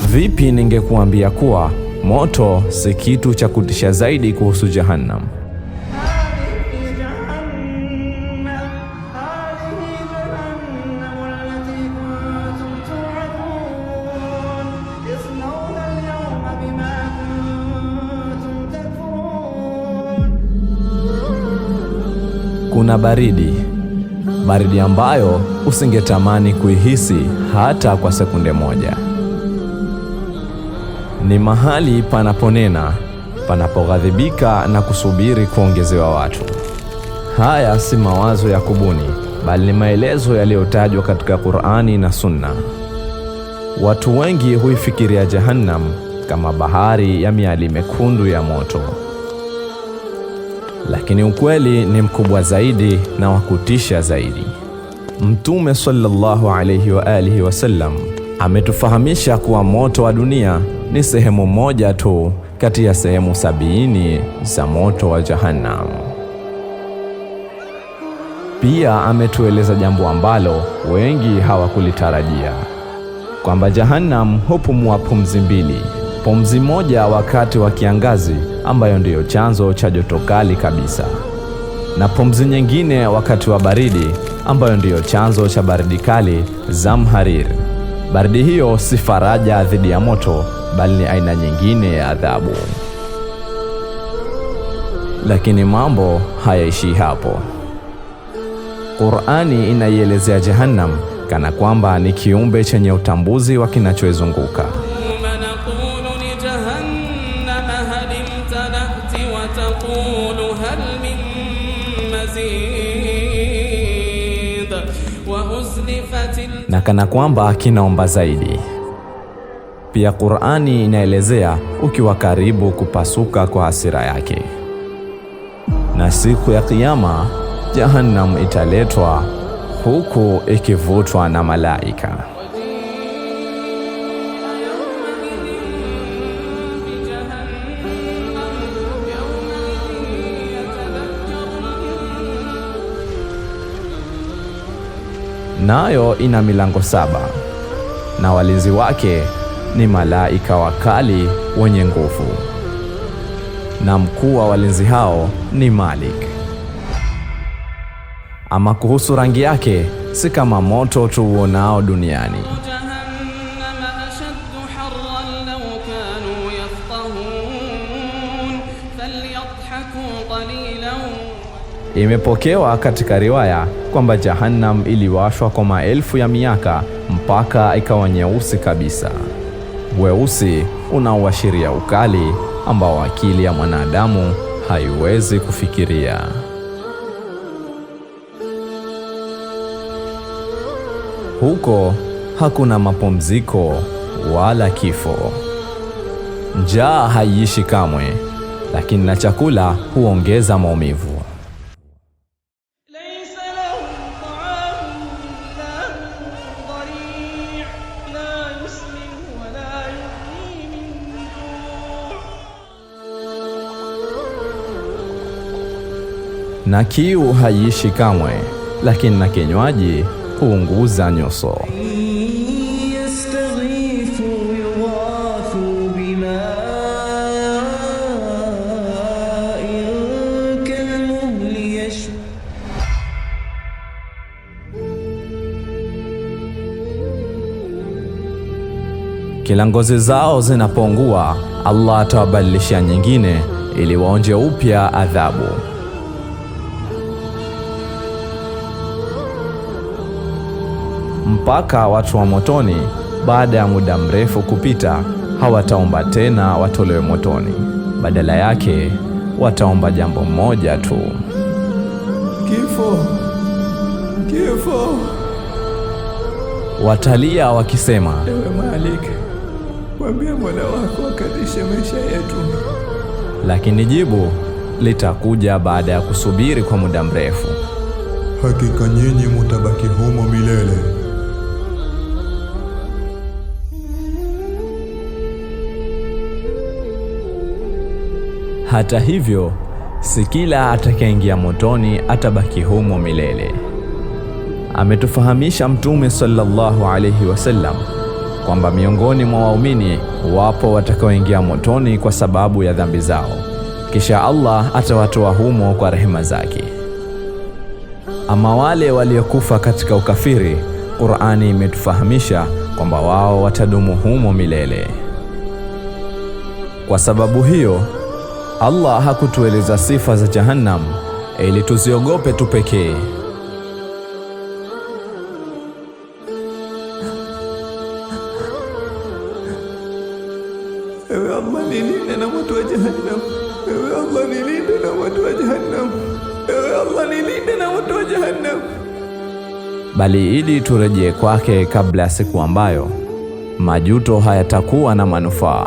Vipi ningekuambia kuwa moto si kitu cha kutisha zaidi kuhusu Jahannam? Kuna baridi ambayo usingetamani kuihisi hata kwa sekunde moja. Ni mahali panaponena, panapoghadhibika na kusubiri kuongezewa watu. Haya si mawazo ya kubuni, bali ni maelezo yaliyotajwa katika Qur'ani na Sunna. Watu wengi huifikiria Jahannam kama bahari ya miali mekundu ya moto, lakini ukweli ni mkubwa zaidi na wa kutisha zaidi. Mtume sallallahu alayhi wa alihi wasallam ametufahamisha kuwa moto wa dunia ni sehemu moja tu kati ya sehemu 70 za moto wa Jahannam. Pia ametueleza jambo ambalo wengi hawakulitarajia, kwamba Jahannam hupumua pumzi mbili. Pumzi moja wakati wa kiangazi ambayo ndiyo chanzo cha joto kali kabisa, na pumzi nyingine wakati wa baridi ambayo ndiyo chanzo cha baridi kali Zamharir. Baridi hiyo si faraja dhidi ya moto, bali ni aina nyingine ya adhabu. Lakini mambo hayaishi hapo. Qur'ani inaielezea Jahannam kana kwamba ni kiumbe chenye utambuzi wa kinachoizunguka. Na kana kwamba kinaomba zaidi. Pia Qur'ani inaelezea ukiwa karibu kupasuka kwa hasira yake. Na siku ya Kiyama Jahannam italetwa huku ikivutwa na malaika. Nayo ina milango 7 na walinzi wake ni malaika wakali wenye nguvu, na mkuu wa walinzi hao ni Malik. Ama kuhusu rangi yake, si kama moto tuuonao duniani. Imepokewa katika riwaya kwamba Jahannam iliwashwa kwa maelfu ya miaka mpaka ikawa nyeusi kabisa. Weusi unaoashiria ukali ambao akili ya mwanadamu haiwezi kufikiria. Huko hakuna mapumziko wala kifo. Njaa haiishi kamwe, lakini na chakula huongeza maumivu. Na kiu haiishi kamwe, lakini na kinywaji huunguza nyuso. Kila ngozi zao zinapongua, Allah atawabadilisha nyingine ili waonje upya adhabu. Mpaka watu wa motoni baada ya muda mrefu kupita hawataomba tena watolewe motoni. Badala yake wataomba jambo moja tu: kifo, kifo. Watalia wakisema, ewe Malik, mwambie Mola wako akatishe maisha yetu. Lakini jibu litakuja baada ya kusubiri kwa muda mrefu: hakika nyinyi mutabaki humo milele. Hata hivyo, si kila atakayeingia motoni atabaki humo milele. Ametufahamisha Mtume sallallahu alayhi wasallam kwamba miongoni mwa waumini wapo watakaoingia motoni kwa sababu ya dhambi zao, kisha Allah atawatoa humo kwa rehema zake. Ama wale waliokufa katika ukafiri, Qur'ani imetufahamisha kwamba wao watadumu humo milele. Kwa sababu hiyo, Allah hakutueleza sifa za Jahannam ili tuziogope tu pekee. Ewe Allah, nilinde na moto wa Jahannam. Ewe Allah, nilinde na moto wa Jahannam. Ewe Allah, nilinde na moto wa Jahannam. Bali ili turejee kwake kabla ya siku ambayo majuto hayatakuwa na manufaa.